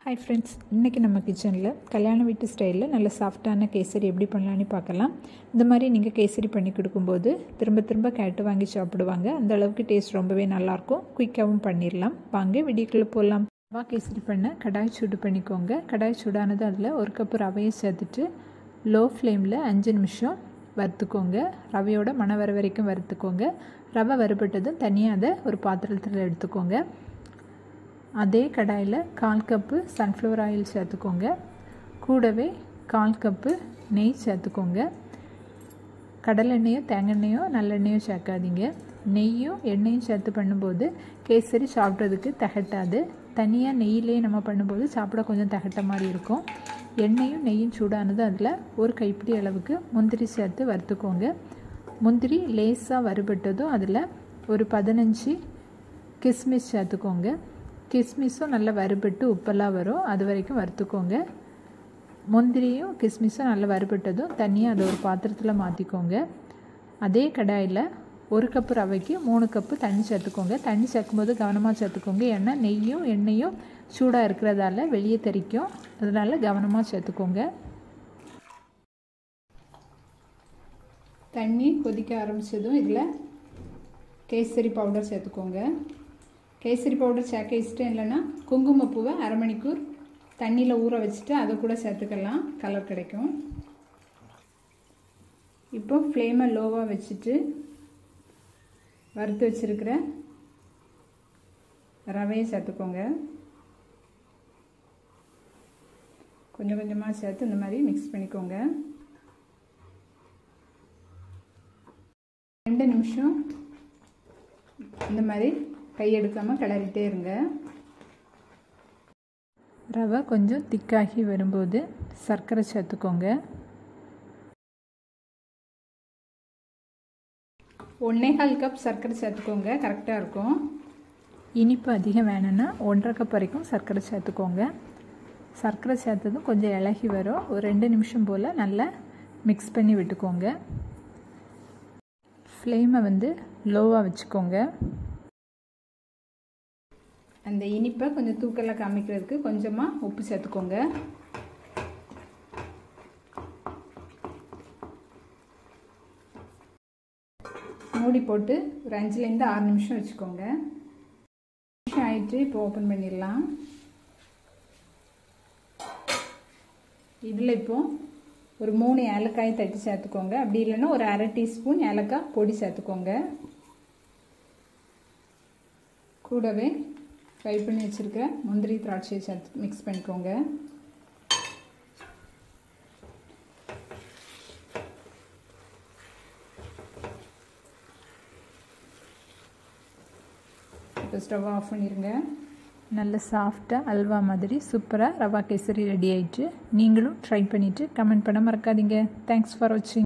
Hi friends इनके நம்ம கிச்சன்ல கல்யாண வீட்டு ஸ்டைல்ல நல்ல சாஃப்ட்டான கேசரி எப்படி பண்ணலாம்னு பார்க்கலாம். இந்த மாதிரி நீங்க கேசரி பண்ணி கொடுக்கும்போது திரும்ப திரும்ப கேட்டு வாங்கி சாப்பிடுவாங்க. அந்த அளவுக்கு டேஸ்ட் ரொம்பவே நல்லா இருக்கும். குயிக்காவும் பண்ணிரலாம். வாங்க வீடியோக்குள்ள போலாம். ரவா கேசரி பண்ண கடாய் சூடு பண்ணிக்கோங்க. கடாய் சூடானது அதுல 1 கப் ரவையை சேர்த்துட்டு லோ ஃப்ளேம்ல 5 நிமிஷம் வறுத்துக்கோங்க. ரவையோட மண வர வரைக்கும் வறுத்துக்கோங்க. ரவை வறுபட்டதும் தனியா அதை ஒரு பாத்திரத்துல எடுத்துக்கோங்க. அதே கடாயில் 1/4 கப்பு சன்ஃப்ளவர் ஆயில் சேர்த்துக்கோங்க. கூடவே 1/4 கப்பு நெய் சேர்த்துக்கோங்க. கடலெண்ணெயோ தேங்காய் நல்லெண்ணெயோ சேர்க்காதீங்க. நெய்யும் எண்ணெயும் சேர்த்து பண்ணும்போது கேசரி சாப்பிட்றதுக்கு திகட்டாது. தனியாக நெய்யிலே நம்ம பண்ணும்போது சாப்பிட கொஞ்சம் திகட்ட மாதிரி இருக்கும். எண்ணெயும் நெய்யும் சூடானது அதில் ஒரு கைப்பிடி அளவுக்கு முந்திரி சேர்த்து வறுத்துக்கோங்க. முந்திரி லேசாக வறுபட்டதும் அதில் ஒரு 15 கிஸ்மிஸ் சேர்த்துக்கோங்க. கிஸ்மிஸும் நல்லா வறுபட்டு உப்பெல்லாம் வரும். அது வரைக்கும் வறுத்துக்கோங்க. முந்திரியும் கிஸ்மிஸும் நல்லா வறுபட்டதும் தனியாக அதை ஒரு பாத்திரத்தில் மாற்றிக்கோங்க. அதே கடாயில் 1 கப்பு ரவைக்கு 3 கப்பு தண்ணி சேர்த்துக்கோங்க. தண்ணி சேர்க்கும்போது கவனமாக சேர்த்துக்கோங்க. ஏன்னா நெய்யும் எண்ணெயும் சூடாக இருக்கிறதால வெளியே தெறிக்கும். அதனால் கவனமாக சேர்த்துக்கோங்க. தண்ணி கொதிக்க ஆரம்பித்ததும் இதில் கேசரி பவுடர் சேர்த்துக்கோங்க. கேசரி பவுடர் சேர்க்க இஷ்டம் இல்லைன்னா குங்குமப்பூவை அரை மணிக்கூர் தண்ணியில் ஊற வச்சுட்டு அதை கூட சேர்த்துக்கலாம். கலர் கிடைக்கும். இப்போ ஃப்ளேமை லோவாக வச்சுட்டு வறுத்து வச்சுருக்கிற ரவையை சேர்த்துக்கோங்க. கொஞ்சம் கொஞ்சமாக சேர்த்து இந்த மாதிரி மிக்ஸ் பண்ணிக்கோங்க. 2 நிமிஷம் இந்த மாதிரி கையெடுக்காமல் கிளறிட்டே இருங்க. ரவை கொஞ்சம் திக்காகி வரும்போது சர்க்கரை சேர்த்துக்கோங்க. 1/4 கப் சர்க்கரை சேர்த்துக்கோங்க. கரெக்டாக இருக்கும். இனிப்பு அதிகம் வேணும்னா 1/2 கப் வரைக்கும் சர்க்கரை சேர்த்துக்கோங்க. சர்க்கரை சேர்த்ததும் கொஞ்சம் இலகி வரும். ஒரு 2 நிமிஷம் போல் நல்லா மிக்ஸ் பண்ணி விட்டுக்கோங்க. ஃப்ளேமை லோவாக வச்சுக்கோங்க. அந்த இனிப்பை கொஞ்சம் தூக்கலாக காமிக்கிறதுக்கு கொஞ்சமாக உப்பு சேர்த்துக்கோங்க. மூடி போட்டு ஒரு 5லேருந்து 6 நிமிஷம் வச்சுக்கோங்க. நிமிஷம் ஆயிட்டு இப்போ ஓப்பன் பண்ணிடலாம். இதில் இப்போ ஒரு 3 ஏலக்காய் தட்டி சேர்த்துக்கோங்க. அப்படி இல்லைன்னா ஒரு அரை டீஸ்பூன் ஏலக்காய் பொடி சேர்த்துக்கோங்க. கூடவே ஃப்ரை பண்ணி வச்சுருக்க முந்திரி திராட்சையை சேர்த்து மிக்ஸ் பண்ணிக்கோங்க. இப்போ ஸ்டவ் ஆஃப் பண்ணிடுங்க. நல்ல சாஃப்டாக அல்வா மாதிரி சூப்பராக ரவா கேசரி ரெடி ஆயிடுச்சு. நீங்களும் ட்ரை பண்ணிவிட்டு கமெண்ட் பண்ண மறக்காதீங்க. தேங்க்ஸ் ஃபார் வாட்சிங்.